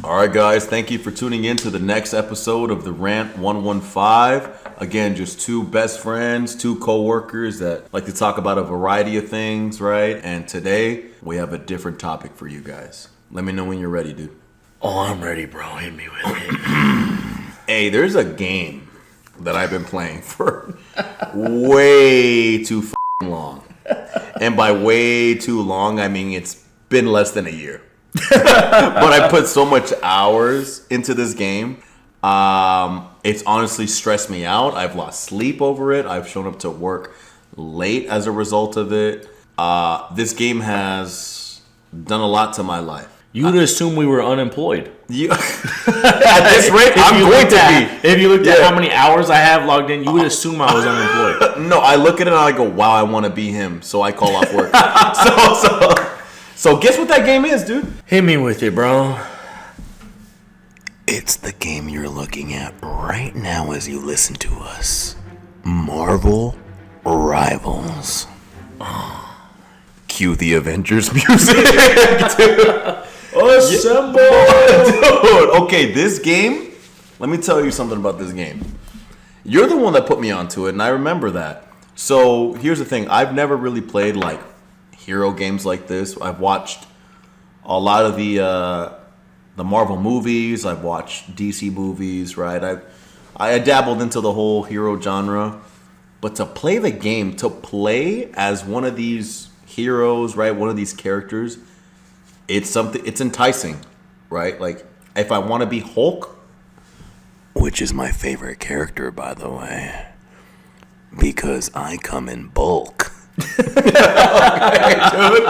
All right, guys. Thank you for tuning in to the next episode of the Rant 115. Again, just two best friends, two co-workers that like to talk about a variety of things, right? And today, we have a different topic for you guys. Let me know when you're ready, dude. Oh, I'm ready, bro. Hit me with it. Hey, there's a game that I've been playing for way too long. And by way too long, I mean it's been less than a year. But I put so much hours into this game. It's honestly stressed me out. I've lost sleep over it. I've shown up to work late as a result of it. This game has done a lot to my life. You would assume we were unemployed. At this rate, I'm going to be. If you looked at how many hours I have logged in, you would assume I was unemployed. No, I look at it and I go, wow, I want to be him. So I call off work. So guess what that game is, dude? Hit me with it, bro. It's the game you're looking at right now as you listen to us. Marvel Rivals. Cue the Avengers music. Assemble! Dude, okay, this game, let me tell you something about this game. You're the one that put me onto it, and I remember that. So here's the thing. I've never really played like hero games like this. I've watched a lot of the Marvel movies. I've watched DC movies, right? I dabbled into the whole hero genre. But to play the game, to play as one of these heroes, right? One of these characters, it's enticing, right? Like if I want to be Hulk, which is my favorite character, by the way, because I come in bulk. Okay, dude.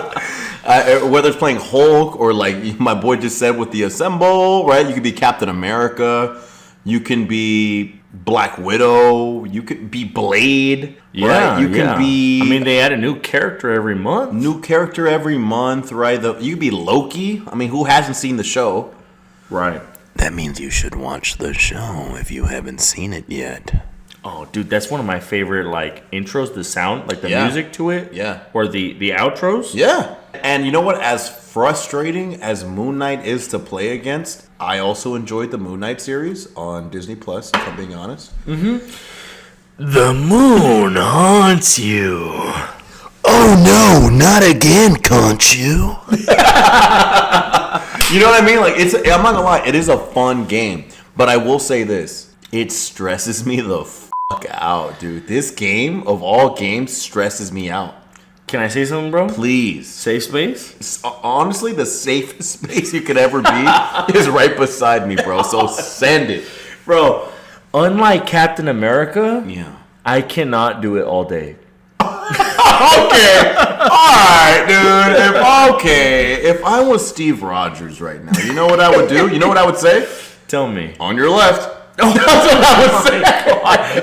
Whether it's playing Hulk or like my boy just said with the Assemble, right? You could be Captain America. You can be Black Widow. You could be Blade. Yeah, right? You can be. I mean, they add a new character every month. Right? You could be Loki. I mean, who hasn't seen the show? Right. That means you should watch the show if you haven't seen it yet. Oh, dude, that's one of my favorite like intros. The sound, like the music to it. Yeah. Or the outros. Yeah. And you know what? As frustrating as Moon Knight is to play against, I also enjoyed the Moon Knight series on Disney Plus, if I'm being honest. Mm-hmm. The moon haunts you. Oh no, not again, can't you? You know what I mean? Like I'm not gonna lie, it is a fun game. But I will say this. It stresses me the fuck out, dude. This game, of all games, stresses me out. Can I say something, bro? Please. Safe space? Honestly, the safest space you could ever be is right beside me, bro. So send it. Bro, unlike Captain America, yeah, I cannot do it all day. Okay. Alright, dude. If I was Steve Rogers right now, you know what I would do? You know what I would say? Tell me. On your left. That's what I would say.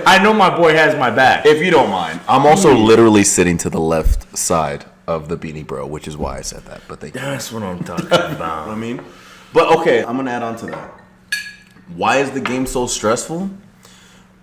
I know my boy has my back. If you don't mind. I'm also literally sitting to the left side of the Beanie Bro, which is why I said that. But that's what I'm talking about. I mean, but okay, I'm gonna add on to that. Why is the game so stressful?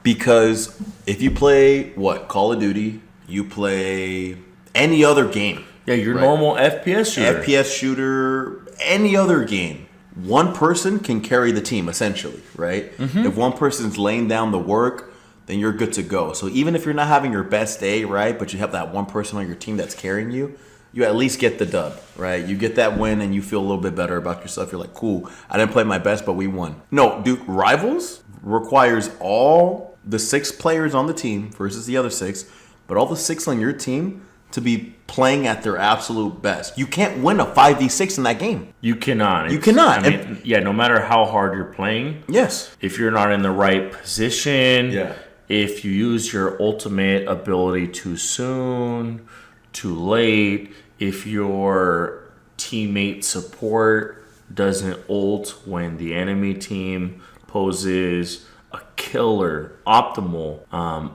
Because if you play Call of Duty, you play any other game. Yeah, your normal FPS shooter, any other game. One person can carry the team, essentially, right? Mm-hmm. If one person's laying down the work, then you're good to go. So even if you're not having your best day, right, but you have that one person on your team that's carrying you, you at least get the dub, right? You get that win and you feel a little bit better about yourself. You're like, cool, I didn't play my best, but we won. No, dude, Rivals requires all the 6 players on the team versus the other 6, but all the 6 on your team to be playing at their absolute best. You can't win a 5v6 in that game. You cannot. You cannot. I mean, no matter how hard you're playing. Yes. If you're not in the right position, if you use your ultimate ability too soon, too late, if your teammate support doesn't ult when the enemy team poses a killer, optimal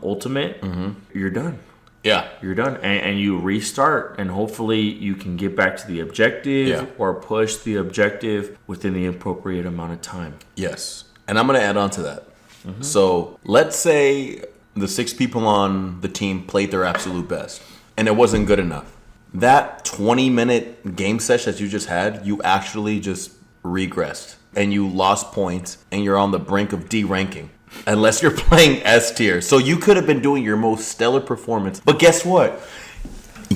ultimate, you're done. Yeah. You're done. And you restart, and hopefully you can get back to the objective or push the objective within the appropriate amount of time. Yes. And I'm going to add on to that. Mm-hmm. So let's say the 6 people on the team played their absolute best, and it wasn't good enough. That 20-minute game session that you just had, you actually just regressed and you lost points and you're on the brink of deranking. Unless you're playing S tier. So you could have been doing your most stellar performance. But guess what?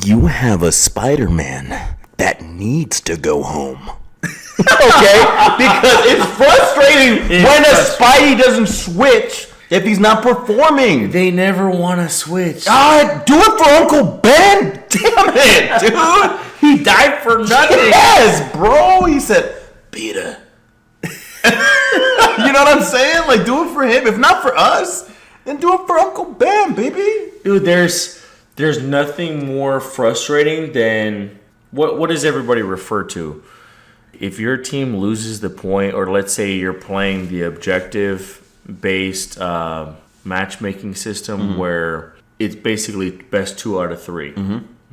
You have a Spider-Man that needs to go home. Okay? Because it's frustrating when a Spidey doesn't switch if he's not performing. They never want to switch. God, do it for Uncle Ben. Damn it, dude. He died for nothing. Yes, bro. He said, Peter. You know what I'm saying? Like, do it for him. If not for us, then do it for Uncle Ben, baby. Dude, there's nothing more frustrating than what does everybody refer to? If your team loses the point, or let's say you're playing the objective-based matchmaking system where it's basically best 2 out of 3.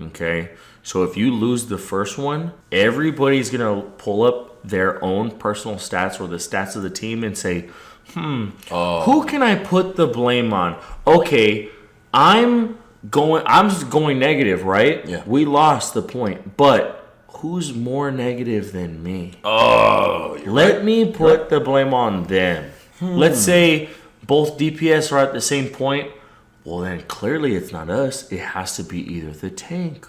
Okay? So if you lose the first one, everybody's going to pull up their own personal stats or the stats of the team and say, who can I put the blame on? Okay, I'm just going negative, right? Yeah. We lost the point, but who's more negative than me? Let me put the blame on them. Let's say both DPS are at the same point. Well, then clearly it's not us. It has to be either the tank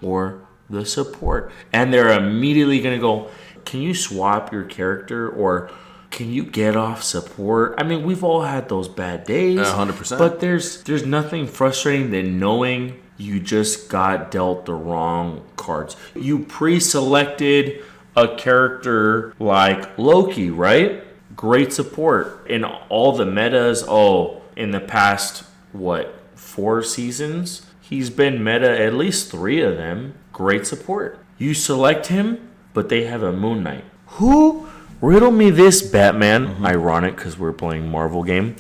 or the support. And they're immediately going to go, can you swap your character, or can you get off support? I mean, we've all had those bad days. 100%. But there's nothing frustrating than knowing you just got dealt the wrong cards. You pre-selected a character like Loki, right? Great support. In all the metas, in the past, 4 seasons? He's been meta at least 3 of them. Great support. You select him, but they have a Moon Knight. Who? Riddle me this, Batman. Ironic, because we're playing Marvel game.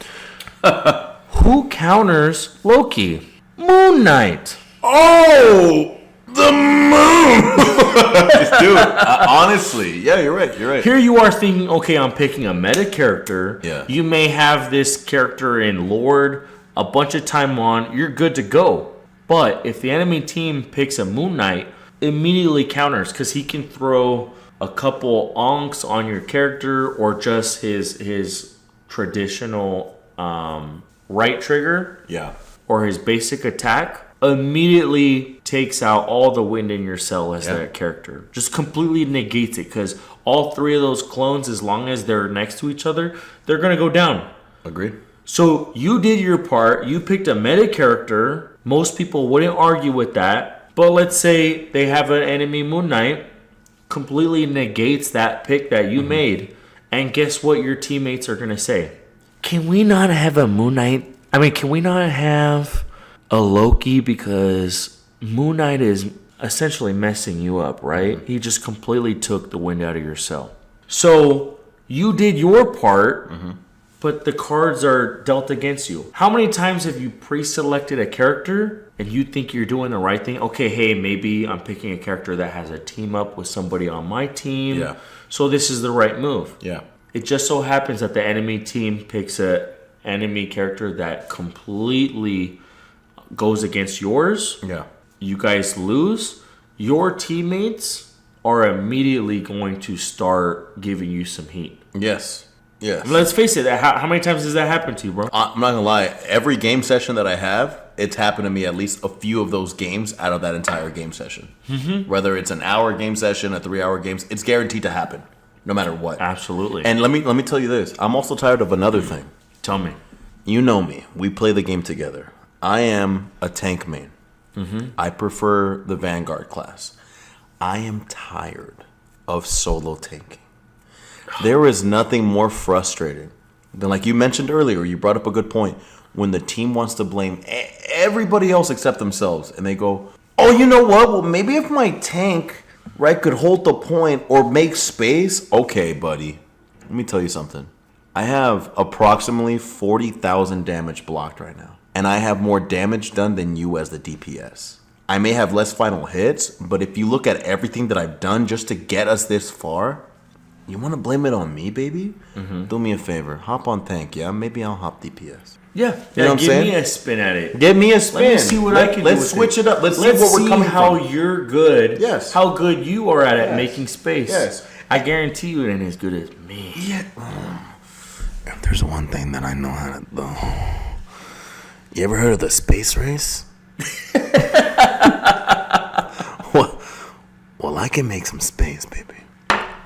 Who counters Loki? Moon Knight. Oh, the moon. Dude, honestly, yeah, you're right. Here you are thinking, okay, I'm picking a meta character. Yeah. You may have this character in Lord, a bunch of time on, you're good to go. But if the enemy team picks a Moon Knight, immediately counters, because he can throw a couple onks on your character, or just his traditional right trigger, or his basic attack, immediately takes out all the wind in your cell as that character. Just completely negates it, because all 3 of those clones, as long as they're next to each other, they're going to go down. Agreed. So you did your part. You picked a meta character. Most people wouldn't argue with that. But let's say they have an enemy Moon Knight, completely negates that pick that you made. And guess what your teammates are going to say? Can we not have a Moon Knight? I mean, can we not have a Loki, because Moon Knight is essentially messing you up, right? He just completely took the wind out of your sail. So you did your part, but the cards are dealt against you. How many times have you pre-selected a character and you think you're doing the right thing? Okay, hey, maybe I'm picking a character that has a team up with somebody on my team. Yeah. So this is the right move. Yeah. It just so happens that the enemy team picks a enemy character that completely goes against yours. Yeah. You guys lose. Your teammates are immediately going to start giving you some heat. Yes. Let's face it. How many times does that happen to you, bro? I'm not gonna lie. Every game session that I have, it's happened to me at least a few of those games out of that entire game session. Whether it's an hour game session, a 3-hour game, it's guaranteed to happen, no matter what. Absolutely. And let me tell you this. I'm also tired of another thing. Tell me. You know me. We play the game together. I am a tank main. I prefer the Vanguard class. I am tired of solo tanking. There is nothing more frustrating than, like you mentioned earlier, you brought up a good point, when the team wants to blame everybody else except themselves, and they go, oh, you know what? Well, maybe if my tank, right, could hold the point or make space. Okay, buddy. Let me tell you something. I have approximately 40,000 damage blocked right now, and I have more damage done than you as the DPS. I may have less final hits, but if you look at everything that I've done just to get us this far, you want to blame it on me, baby? Do me a favor. Hop on tank, yeah? Maybe I'll hop DPS. Yeah. You know what I'm give saying? me a spin at it. Give me a spin. Let me see what I can do. Let's switch it up. Let's see Let's where we're see coming how from. you're good. Yes. How good you are at making space. Yes. I guarantee you it ain't as good as me. Yeah. If there's one thing that I know how to do. You ever heard of the space race? well, I can make some space, baby.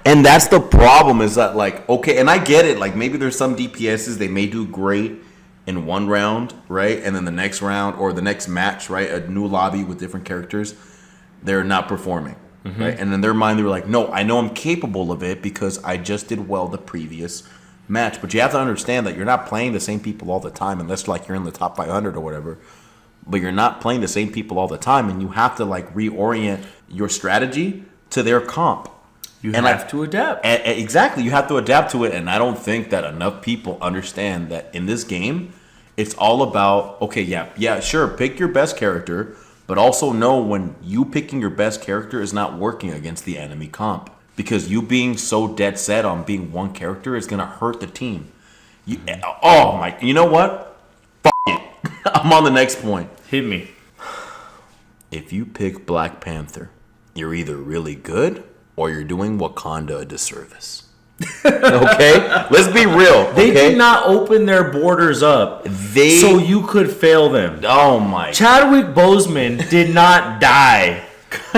And that's the problem is that, like, okay, and I get it. Like, maybe there's some DPSs, they may do great in one round, right? And then the next round or the next match, right? A new lobby with different characters, they're not performing, right? And in their mind, they were like, no, I know I'm capable of it because I just did well the previous match. But you have to understand that you're not playing the same people all the time unless, like, you're in the top 500 or whatever. But you're not playing the same people all the time, and you have to, like, reorient your strategy to their comp. You have to adapt. Exactly. You have to adapt to it. And I don't think that enough people understand that in this game, it's all about, okay, yeah, sure, pick your best character, but also know when you picking your best character is not working against the enemy comp. Because you being so dead set on being one character is going to hurt the team. You know what? F it. I'm on the next point. Hit me. If you pick Black Panther, you're either really good or you're doing Wakanda a disservice. Okay? Let's be real. They okay? did not open their borders up so you could fail them. Oh my. Chadwick Boseman did not die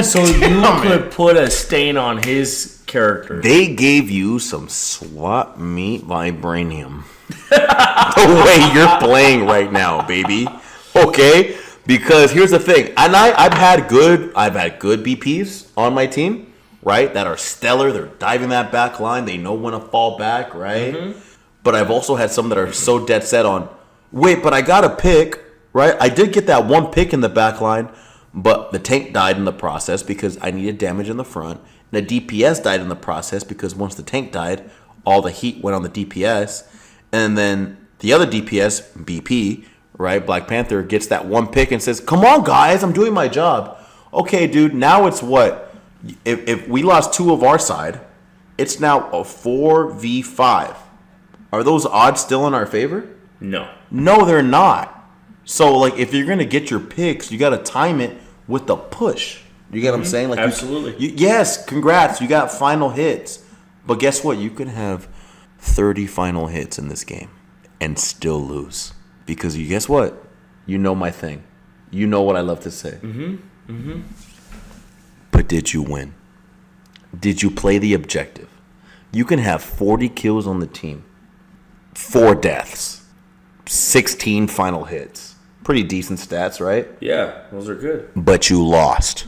so you could put a stain on his character. They gave you some swap meat vibranium. The way you're playing right now, baby. Okay? Because here's the thing. And I've had good BPs on my team. Right, that are stellar. They're diving that back line. They know when to fall back, right? But I've also had some that are so dead set on, wait, but I got a pick, right? I did get that one pick in the back line, but the tank died in the process because I needed damage in the front. And the DPS died in the process because once the tank died, all the heat went on the DPS. And then the other DPS, BP, right, Black Panther, gets that one pick and says, come on, guys, I'm doing my job. Okay, dude, now it's what? If we lost 2 of our side, it's now a 4v5. Are those odds still in our favor? No. No, they're not. So, like, if you're going to get your picks, you got to time it with the push. You get what I'm saying? Like, absolutely. Yes, congrats. You got final hits. But guess what? You can have 30 final hits in this game and still lose. Because guess what? You know my thing. You know what I love to say. But did you win? Did you play the objective? You can have 40 kills on the team, 4 deaths, 16 final hits. Pretty decent stats, right? Yeah, those are good. But you lost.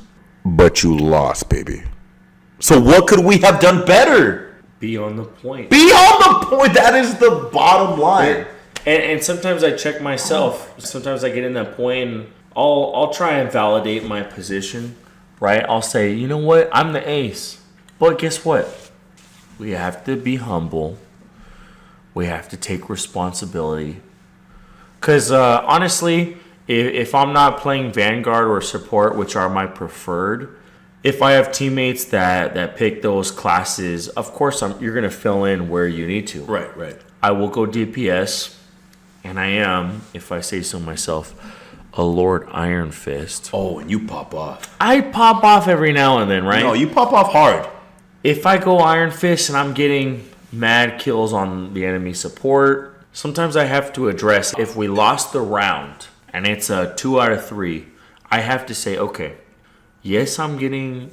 Baby. So what could we have done better? Be on the point. Be on the point. That is the bottom line. And sometimes I check myself. Sometimes I get in that point and I'll try and validate my position. Right, I'll say, you know what? I'm the ace. But guess what? We have to be humble. We have to take responsibility. Because honestly, if I'm not playing Vanguard or support, which are my preferred, if I have teammates that pick those classes, of course you're going to fill in where you need to. Right. I will go DPS, and I am, if I say so myself, a Lord Iron Fist. Oh, and you pop off. I pop off every now and then, right? No, you pop off hard. If I go Iron Fist and I'm getting mad kills on the enemy support, sometimes I have to address if we lost the round and it's a 2 out of 3, I have to say, okay, yes, I'm getting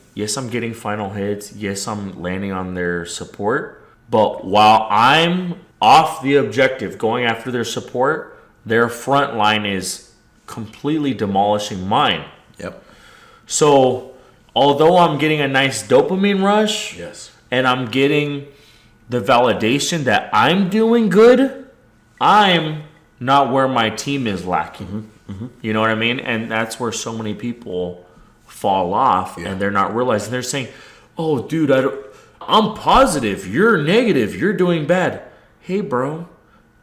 final hits. Yes, I'm landing on their support. But while I'm off the objective going after their support, their front line is completely demolishing mine. Yep. So, although I'm getting a nice dopamine rush, yes, and I'm getting the validation that I'm doing good, I'm not where my team is lacking. You know what I mean? And that's where so many people fall off, and they're not realizing. They're saying, "Oh, dude, I'm positive. You're negative. You're doing bad." Hey, bro.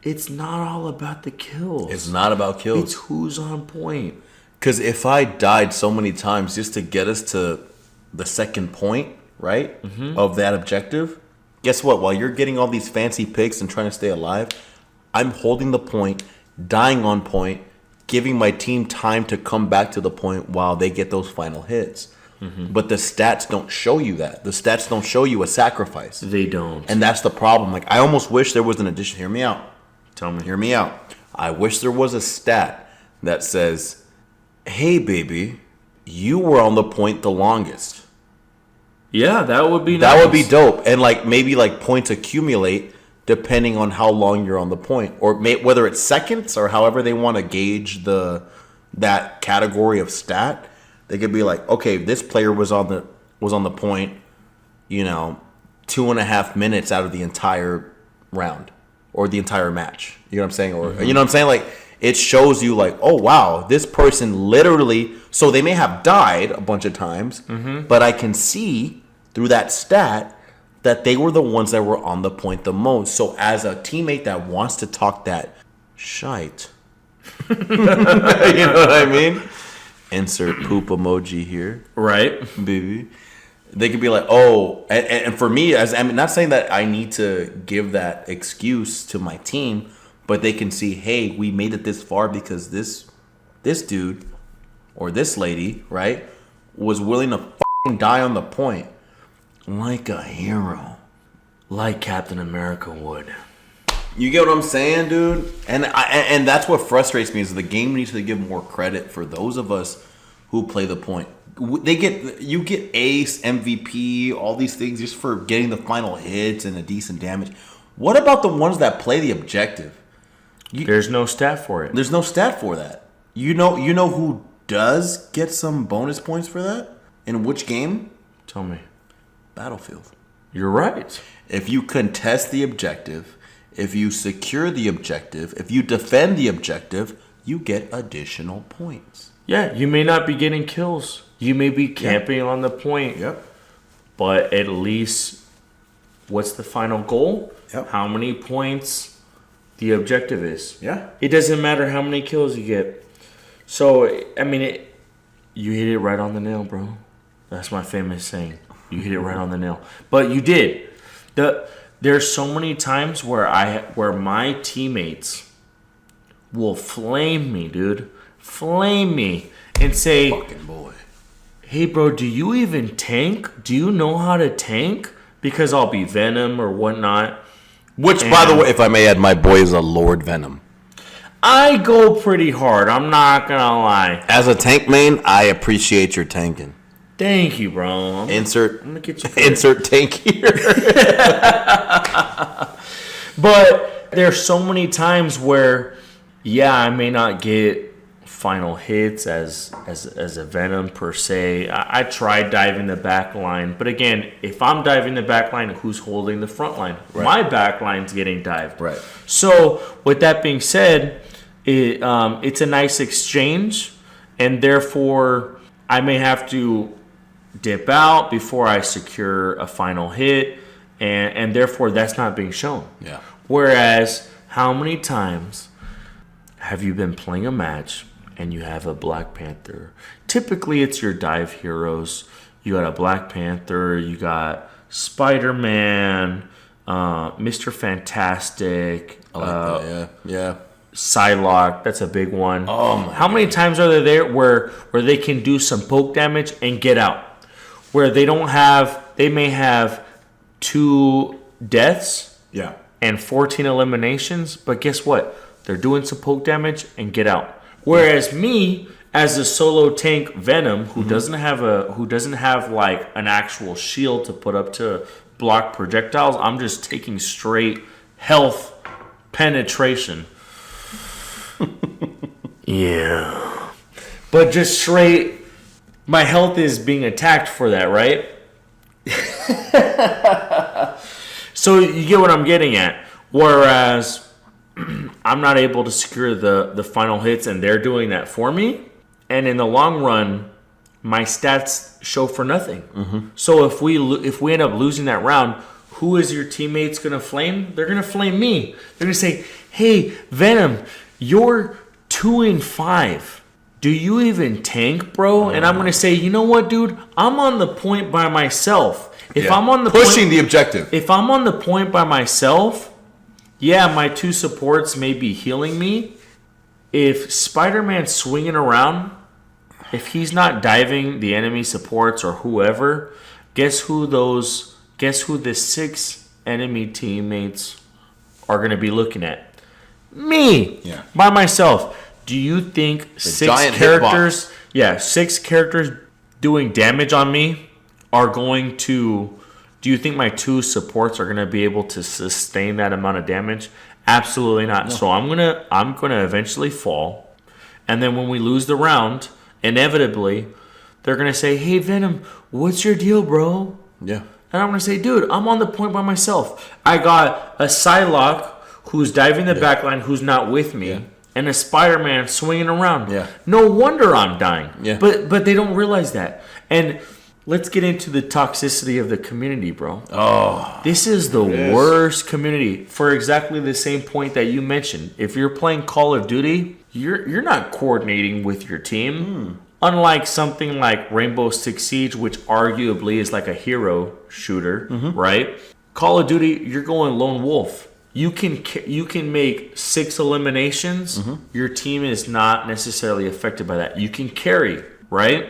It's not all about the kills. It's not about kills. It's who's on point. Because if I died so many times just to get us to the second point, right, of that objective, guess what? While you're getting all these fancy picks and trying to stay alive, I'm holding the point, dying on point, giving my team time to come back to the point while they get those final hits. But the stats don't show you that. The stats don't show you a sacrifice. They don't. And that's the problem. Like, I almost wish there was an addition. Hear me out. Tell me. Hear me out. I wish there was a stat that says, hey, baby, you were on the point the longest. Yeah, that would be nice. That would be dope. And, like, maybe, like, points accumulate depending on how long you're on the point. Or whether it's seconds or however they want to gauge that category of stat. They could be like, okay, this player was on the point, 2.5 minutes out of the entire round or the entire match. You know what I'm saying? Or you know what I'm saying? Like, it shows you like, oh wow, this person literally. So they may have died a bunch of times, but I can see through that stat that they were the ones that were on the point the most. So as a teammate that wants to talk that shite, you know what I mean? Insert poop emoji here. Right. Baby. They could be like, oh, and for me, not saying that I need to give that excuse to my team, but they can see, hey, we made it this far because this dude or this lady, right, was willing to fucking die on the point like a hero. Like Captain America would. You get what I'm saying, dude? And that's what frustrates me is the game needs to give more credit for those of us who play the point. You get ace, MVP, all these things just for getting the final hits and a decent damage. What about the ones that play the objective? There's no stat for it. There's no stat for that. You know who does get some bonus points for that? In which game? Tell me. Battlefield. You're right. If you contest the objective, if you secure the objective, if you defend the objective, you get additional points. Yeah, you may not be getting kills. You may be camping on the point. Yep. But at least, what's the final goal? Yep. How many points the objective is. Yeah. It doesn't matter how many kills you get. So, I mean, you hit it right on the nail, bro. That's my famous saying. You hit it right on the nail. But you did. There's so many times where my teammates will flame me, dude. Flame me and say, fucking boy, hey, bro, do you even tank? Do you know how to tank? Because I'll be Venom or whatnot. Which, by the way, if I may add, my boy is a Lord Venom. I go pretty hard. I'm not going to lie. As a tank main, I appreciate your tanking. Thank you, bro. Insert I'm gonna get you insert tank here. But there's so many times where, I may not get final hits as a Venom per se. I tried diving the back line, but again, if I'm diving the back line, who's holding the front line? Right. My back line's getting dived. Right. So with that being said, it's a nice exchange, and therefore I may have to dip out before I secure a final hit, and therefore that's not being shown. Yeah. Whereas, how many times have you been playing a match and you have a Black Panther? Typically, it's your dive heroes. You got a Black Panther, you got Spider-Man, Mr. Fantastic. I like that, yeah. Psylocke, that's a big one. Oh my How many times are there where they can do some poke damage and get out? Where they may have 2 deaths and 14 eliminations, but guess what? They're doing some poke damage and get out. Whereas me, as a solo tank Venom, who doesn't have like an actual shield to put up to block projectiles, I'm just taking straight health penetration. Yeah. But just straight, my health is being attacked for that, right? So you get what I'm getting at. Whereas I'm not able to secure the final hits and they're doing that for me. And in the long run, my stats show for nothing. Mm-hmm. So if we end up losing that round, who is your teammates going to flame? They're going to flame me. They're going to say, hey, Venom, you're 2-5. Do you even tank, bro? And I'm going to say, you know what, dude? I'm on the point by myself. If I'm on the pushing the objective. If I'm on the point by myself, my 2 supports may be healing me. If Spider-Man's swinging around, if he's not diving the enemy supports or whoever, guess who the 6 enemy teammates are going to be looking at? Me. Yeah. By myself. Do you think giant hitbox. 6 characters doing damage on me are going to... Do you think my 2 supports are going to be able to sustain that amount of damage? Absolutely not. No. So I'm gonna eventually fall, and then when we lose the round, inevitably, they're gonna say, "Hey Venom, what's your deal, bro?" Yeah. And I'm gonna say, "Dude, I'm on the point by myself. I got a Psylocke who's diving the backline, who's not with me, and a Spider-Man swinging around. Yeah. No wonder I'm dying. Yeah. But they don't realize that. And let's get into the toxicity of the community, bro. Oh, this is the worst community for exactly the same point that you mentioned. If you're playing Call of Duty, you're not coordinating with your team. Unlike something like Rainbow Six Siege, which arguably is like a hero shooter, right? Call of Duty, you're going lone wolf. You can make 6 eliminations. Your team is not necessarily affected by that. You can carry, right?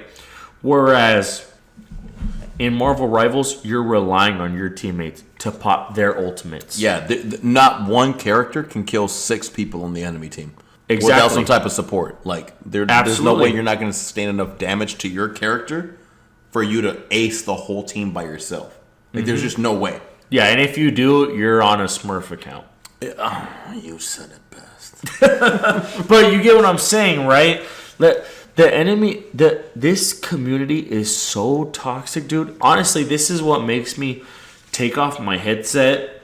Whereas in Marvel Rivals, you're relying on your teammates to pop their ultimates. Yeah, not one character can kill 6 people on the enemy team. Exactly. Without some type of support. Like, there's no way you're not going to sustain enough damage to your character for you to ace the whole team by yourself. Like, there's just no way. Yeah, and if you do, you're on a Smurf account. You said it best. But you get what I'm saying, right? This community is so toxic, dude. Honestly, this is what makes me take off my headset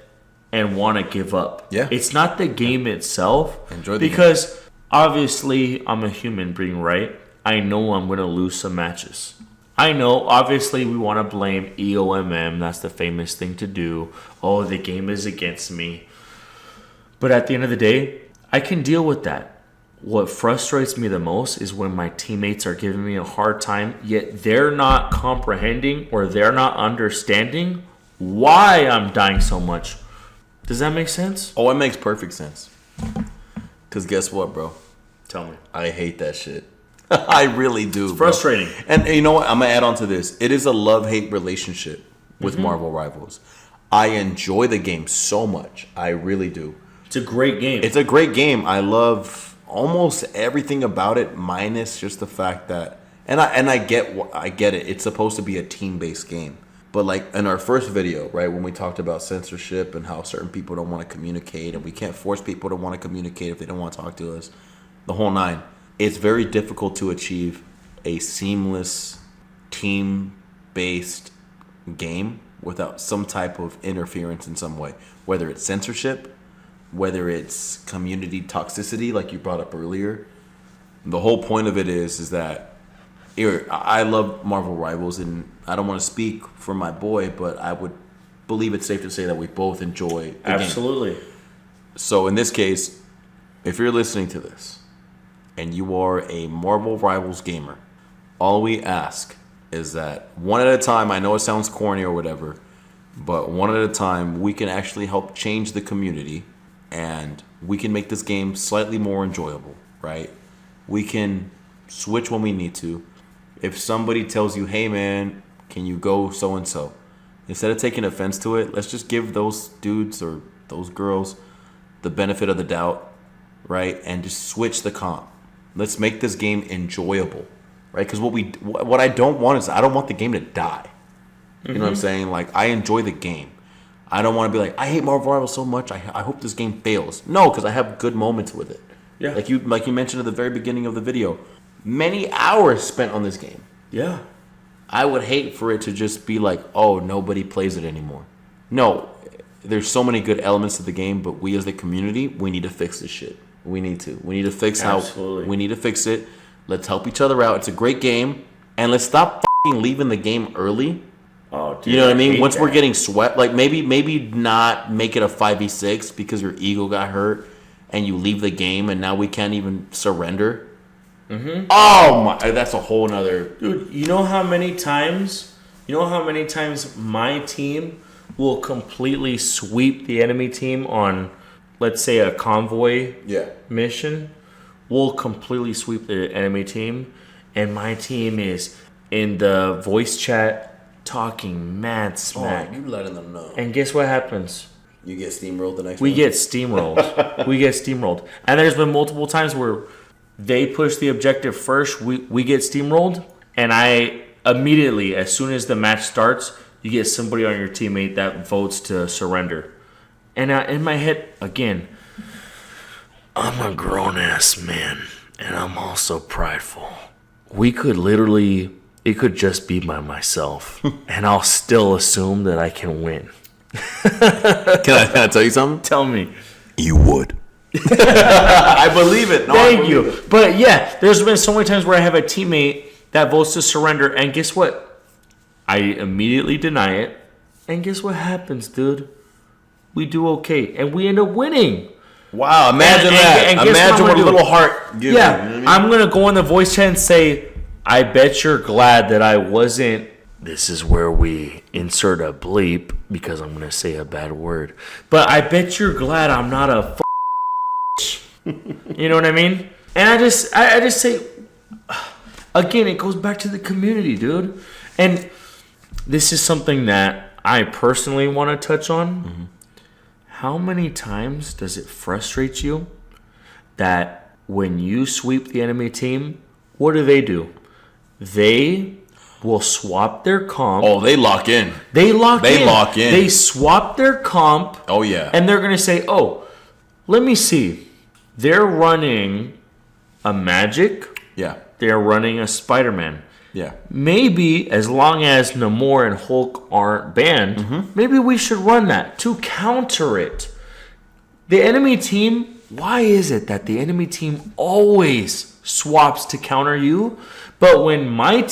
and want to give up. Yeah. It's not the game itself. Enjoy the because obviously I'm a human being, right? I know I'm going to lose some matches. I know, obviously, we want to blame EOMM. That's the famous thing to do. Oh, the game is against me. But at the end of the day, I can deal with that. What frustrates me the most is when my teammates are giving me a hard time, yet they're not comprehending or they're not understanding why I'm dying so much. Does that make sense? Oh, it makes perfect sense. Because guess what, bro? Tell me. I hate that shit. I really do. It's frustrating. Bro. And you know what? I'm going to add on to this. It is a love-hate relationship with Marvel Rivals. I enjoy the game so much. I really do. It's a great game. It's a great game. I love almost everything about it, minus just the fact that... And I get it. It's supposed to be a team-based game. But like in our first video, right, when we talked about censorship and how certain people don't want to communicate and we can't force people to want to communicate if they don't want to talk to us, the whole 9... It's very difficult to achieve a seamless team-based game without some type of interference in some way, whether it's censorship, whether it's community toxicity, like you brought up earlier. The whole point of it is that I love Marvel Rivals, and I don't want to speak for my boy, but I would believe it's safe to say that we both enjoy the Absolutely. game. So in this case, if you're listening to this, and you are a Marvel Rivals gamer, all we ask is that one at a time, I know it sounds corny or whatever, but one at a time, we can actually help change the community and we can make this game slightly more enjoyable, right? We can switch when we need to. If somebody tells you, hey man, can you go so-and-so? Instead of taking offense to it, let's just give those dudes or those girls the benefit of the doubt, right? And just switch the comp. Let's make this game enjoyable, right? Because what I don't want is I don't want the game to die. You know what I'm saying? Like, I enjoy the game. I don't want to be like, I hate Marvel Rivals so much. I hope this game fails. No, because I have good moments with it. Yeah. Like you mentioned at the very beginning of the video, many hours spent on this game. Yeah. I would hate for it to just be like, oh, nobody plays it anymore. No, there's so many good elements to the game, but we as the community, we need to fix this shit. We need to fix we need to fix it. Let's help each other out. It's a great game, and let's stop leaving the game early. Oh, dude, you know what I mean? Once we're getting swept, like maybe not make it a 5v6 because your ego got hurt and you leave the game, and now we can't even surrender. Oh my! That's a whole nother. Dude, you know how many times my team will completely sweep the enemy team on, let's say, a convoy mission? We'll completely sweep the enemy team, and my team is in the voice chat talking mad smack. Oh, you letting them know. And guess what happens? You get steamrolled the next We one? get steamrolled. We get steamrolled. And there's been multiple times where they push the objective first, we get steamrolled, and I immediately, as soon as the match starts, you get somebody on your teammate that votes to surrender. And in my head, again, I'm a grown-ass man, and I'm also prideful. We could literally, it could just be by myself, and I'll still assume that I can win. Can I tell you something? Tell me. You would. I believe it. No, Thank you. But yeah, there's been so many times where I have a teammate that votes to surrender, and guess what? I immediately deny it, and guess what happens, dude? We do okay, and we end up winning. Wow, imagine that. And Imagine what a little heart gives Yeah, you. You know what I mean? I'm going to go in the voice chat and say, I bet you're glad that I wasn't. This is where we insert a bleep because I'm going to say a bad word. But I bet you're glad I'm not a You know what I mean? And I just say, again, it goes back to the community, dude. And this is something that I personally want to touch on. Mm-hmm. How many times does it frustrate you that when you sweep the enemy team, what do? They will swap their comp. Oh, they lock in. They lock in. They swap their comp. Oh, yeah. And they're going to say, oh, let me see. They're running a Magic. Yeah. They're running a Spider-Man. Yeah. Maybe as long as Namor and Hulk aren't banned, maybe we should run that to counter it. The enemy team, why is it that the enemy team always swaps to counter you? But when my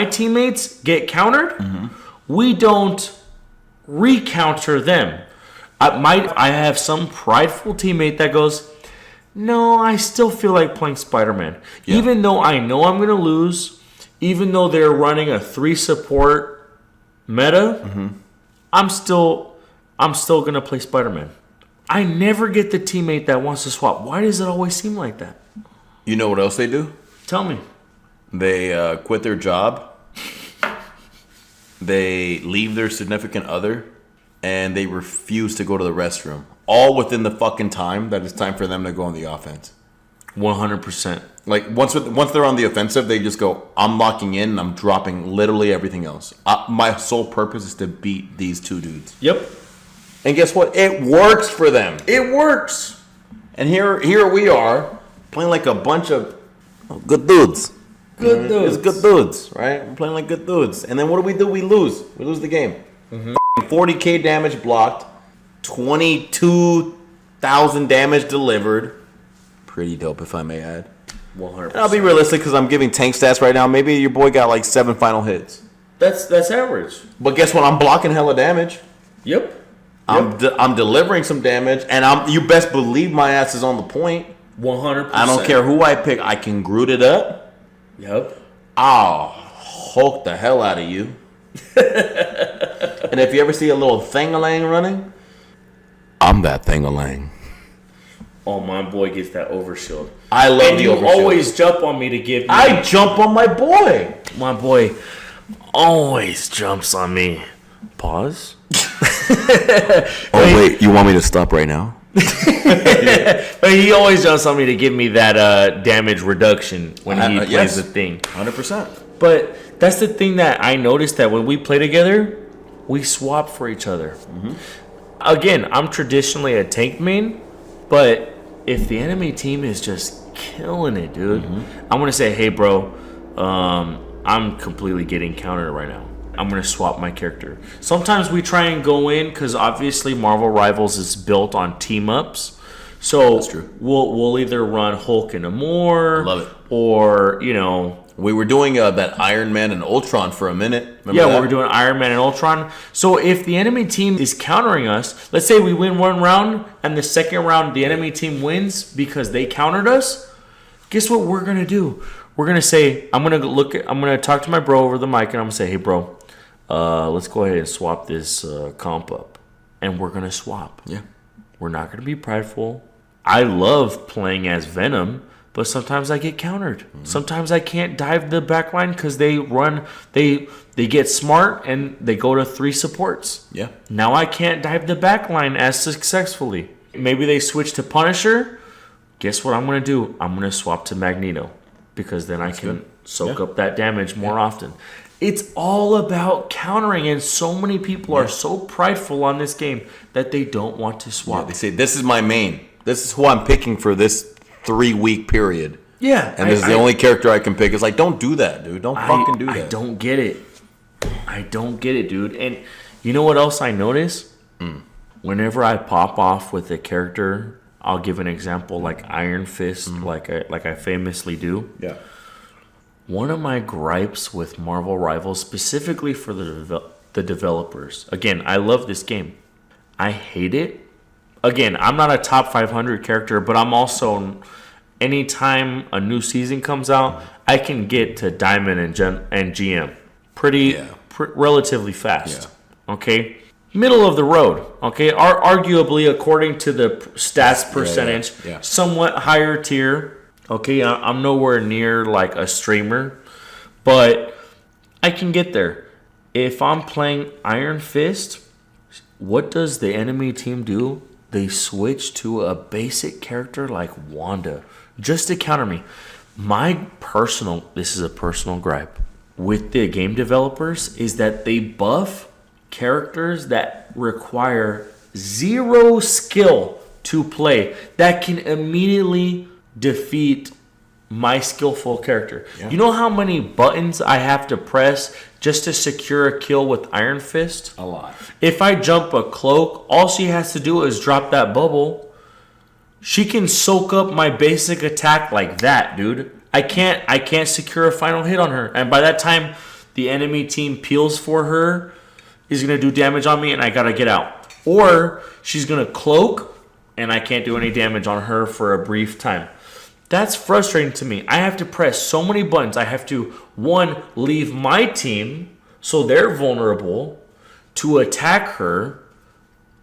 teammates get countered, we don't re-counter them. I have some prideful teammate that goes, no, I still feel like playing Spider-Man. Yeah. Even though I know I'm going to lose, even though they're running a 3 support meta, I'm still going to play Spider-Man. I never get the teammate that wants to swap. Why does it always seem like that? You know what else they do? Tell me. They quit their job. They leave their significant other. And they refuse to go to the restroom. All within the fucking time that it's time for them to go on the offense. 100%. Like, once they're on the offensive, they just go, I'm locking in and I'm dropping literally everything else. My sole purpose is to beat these 2 dudes. Yep. And guess what? It works for them. It works. And here we are, playing like a bunch of good dudes. Good dudes. It's good dudes, right? We're playing like good dudes. And then what do? We lose. We lose the game. 40k damage blocked, 22,000 damage delivered. Pretty dope, if I may add. 100%. And I'll be realistic because I'm giving tank stats right now. Maybe your boy got like 7 final hits. That's average. But guess what? I'm blocking hella damage. Yep. I'm delivering some damage, and you best believe my ass is on the point. 100%. I don't care who I pick. I can Groot it up. Yep. I'll Hulk the hell out of you. And if you ever see a little thing-a-lang running, I'm that thing-a-lang. Oh, my boy gets that overshield. I love and the you overshield. Always jump on me to give me. I jump on my boy. My boy always jumps on me. Pause. Wait, you want me to stop right now? But he always jumps on me to give me that damage reduction when he plays the thing. 100%. But that's the thing that I noticed, that when we play together, we swap for each other. Again, I'm traditionally a tank main, but if the enemy team is just killing it, dude, I'm going to say, hey, bro, I'm completely getting countered right now. I'm going to swap my character. Sometimes we try and go in because obviously Marvel Rivals is built on team-ups. So that's true. We'll either run Hulk and Namor. Love it. Or, we were doing that Iron Man and Ultron for a minute. Remember that? We were doing Iron Man and Ultron. So if the enemy team is countering us, let's say we win one round and the second round the enemy team wins because they countered us, guess what we're going to do? We're going to say, I'm going to talk to my bro over the mic and I'm going to say, hey, bro, let's go ahead and swap this comp up. And we're going to swap. Yeah. We're not going to be prideful. I love playing as Venom, but sometimes I get countered. Sometimes I can't dive the back line because they get smart and they go to 3 supports. Yeah. Now I can't dive the back line as successfully. Maybe they switch to Punisher. Guess what I'm going to do? I'm going to swap to Magneto because then I can soak up that damage more often. It's all about countering, and so many people are so prideful on this game that they don't want to swap. Yeah, they say, this is my main. This is who I'm picking for this 3-week period. Yeah. And this is the only character I can pick. It's like, don't do that, dude. Don't fucking do that. I don't get it. I don't get it, dude. And you know what else I notice? Whenever I pop off with a character, I'll give an example like Iron Fist, like I famously do. Yeah. One of my gripes with Marvel Rivals, specifically for the developers, again, I love this game. I hate it. Again, I'm not a top 500 character, but I'm also, anytime a new season comes out, I can get to Diamond and GM relatively fast. Yeah. Okay? Middle of the road. Okay? Arguably, according to the stats percentage, somewhat higher tier. Okay, I'm nowhere near like a streamer, but I can get there. If I'm playing Iron Fist, what does the enemy team do? They switch to a basic character like Wanda just to counter me. This is a personal gripe with the game developers, is that they buff characters that require 0 skill to play that can immediately defeat my skillful character. Yeah. You know how many buttons I have to press just to secure a kill with Iron Fist? A lot. If I jump a cloak, all she has to do is drop that bubble. She can soak up my basic attack like that, dude. I can't secure a final hit on her. And by that time, the enemy team peels for her, is going to do damage on me, and I got to get out. Or she's going to cloak, and I can't do any damage on her for a brief time. That's frustrating to me. I have to press so many buttons. I have to, 1, leave my team so they're vulnerable to attack her.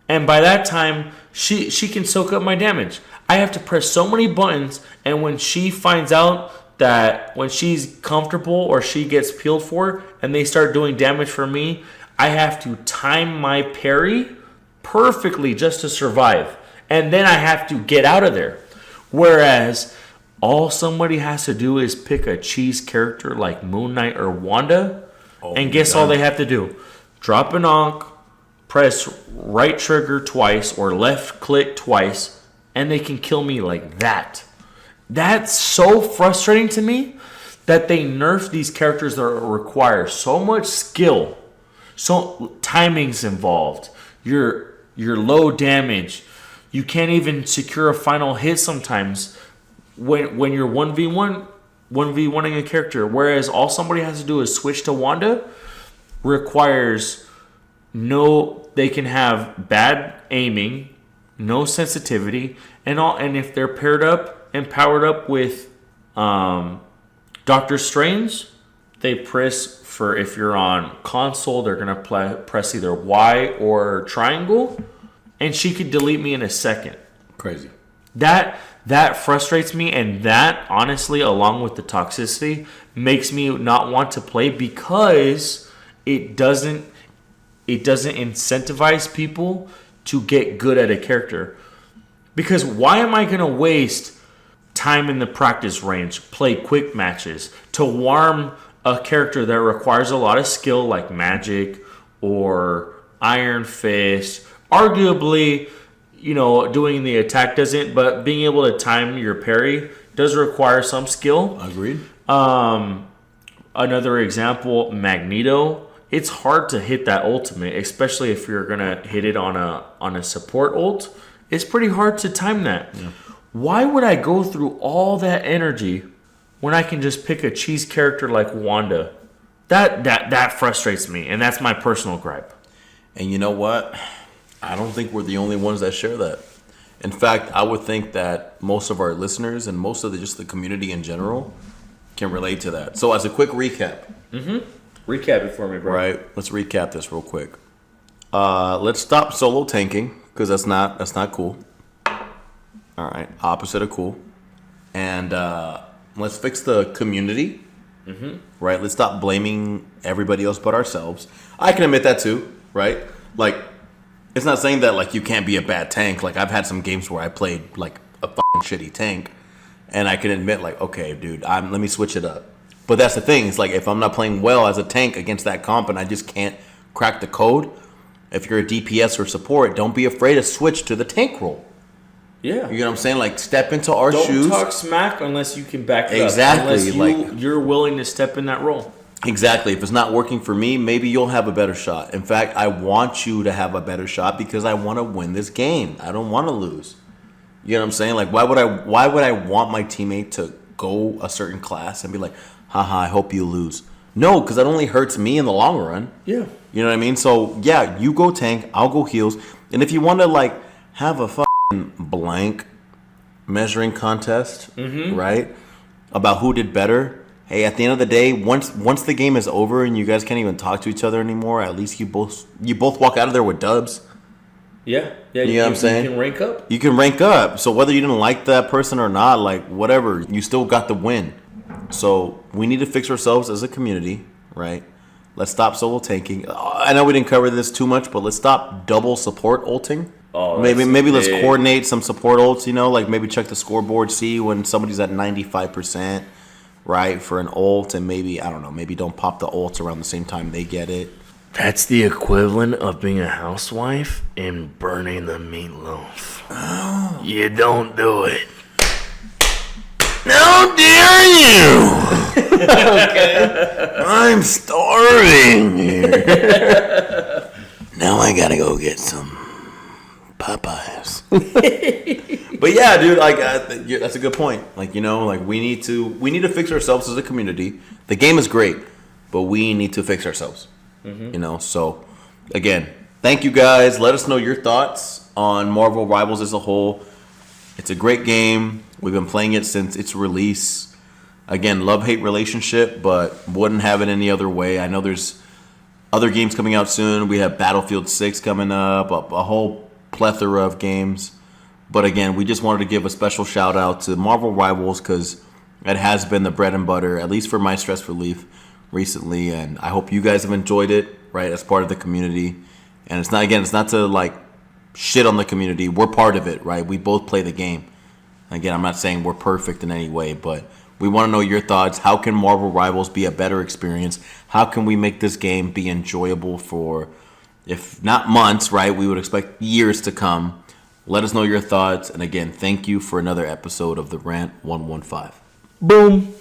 And by that time, she can soak up my damage. I have to press so many buttons, and when she finds out that when she's comfortable or she gets peeled for and they start doing damage for me, I have to time my parry perfectly just to survive. And then I have to get out of there. Whereas all somebody has to do is pick a cheese character like Moon Knight or Wanda, and guess all they have to do? Drop an Ankh, press right trigger twice or left click twice, and they can kill me like that. That's so frustrating to me that they nerf these characters that require so much skill. So timing's involved. You're low damage. You can't even secure a final hit sometimes when you're 1v1ing a character. Whereas all somebody has to do is switch to Wanda, requires they can have bad aiming, no sensitivity, and if they're paired up and powered up with Doctor Strange, they press for, if you're on console, they're going to press either Y or triangle, and she could delete me in a second. Crazy. That frustrates me, and that, honestly, along with the toxicity, makes me not want to play because it doesn't incentivize people to get good at a character. Because why am I going to waste time in the practice range, play quick matches, to warm a character that requires a lot of skill like Magic or Iron Fist? Arguably, doing the attack doesn't, but being able to time your parry does require some skill. Agreed. Another example, Magneto. It's hard to hit that ultimate, especially if you're gonna hit it on a support ult. It's pretty hard to time that. Yeah. Why would I go through all that energy when I can just pick a cheese character like Wanda? That frustrates me, and that's my personal gripe. And you know what? I don't think we're the only ones that share that. In fact, I would think that most of our listeners and most of just the community in general can relate to that. So as a quick recap. Mm-hmm. Recap it for me, bro. Right. Let's recap this real quick. Let's stop solo tanking, because that's not cool. All right. Opposite of cool. and let's fix the community. Right? Let's stop blaming everybody else but ourselves. I can admit that too, right? Like, it's not saying that like you can't be a bad tank. Like, I've had some games where I played like a fucking shitty tank, and I can admit like, okay, dude, let me switch it up. But that's the thing. It's like if I'm not playing well as a tank against that comp, and I just can't crack the code. If you're a DPS or support, don't be afraid to switch to the tank role. Yeah. You know what I'm saying? Like, step into our shoes. Don't talk smack unless you can back it exactly. up. Unless you're willing to step in that role. Exactly. If it's not working for me, maybe you'll have a better shot. In fact, I want you to have a better shot because I want to win this game. I don't want to lose. You know what I'm saying? Like, why would I want my teammate to go a certain class and be like, haha, I hope you lose? No, because that only hurts me in the long run. Yeah. You know what I mean? So, yeah, you go tank, I'll go heals. And if you want to, like, have a blank measuring contest, right? About who did better. Hey, at the end of the day, once the game is over and you guys can't even talk to each other anymore, at least you both walk out of there with dubs. Yeah. You know what I'm saying? You can rank up. You can rank up. So whether you didn't like that person or not, like whatever, you still got the win. So we need to fix ourselves as a community, right? Let's stop solo tanking. I know we didn't cover this too much, but let's stop double support ulting. Oh, maybe let's coordinate some support ults, you know, like maybe check the scoreboard, see when somebody's at 95%, right, for an ult, and maybe, I don't know, maybe don't pop the ults around the same time they get it. That's the equivalent of being a housewife and burning the meatloaf. Oh. You don't do it. How dare you! Okay. I'm starving here. Now I gotta go get some Popeyes. But yeah, dude, like that's a good point. Like, you know, like we need to fix ourselves as a community. The game is great, but we need to fix ourselves. You know, so again, thank you guys. Let us know your thoughts on Marvel Rivals as a whole. It's a great game. We've been playing it since its release. Again, love-hate relationship, but wouldn't have it any other way. I know there's other games coming out soon. We have Battlefield 6 coming up, a whole plethora of games. But again, we just wanted to give a special shout out to Marvel Rivals because it has been the bread and butter, at least for my stress relief recently. And I hope you guys have enjoyed it, right, as part of the community. And it's not to like shit on the community. We're part of it, right? We both play the game. Again, I'm not saying we're perfect in any way, but we want to know your thoughts. How can Marvel Rivals be a better experience? How can we make this game be enjoyable for, if not months, right? We would expect years to come. Let us know your thoughts. And again, thank you for another episode of the Rant 115. Boom.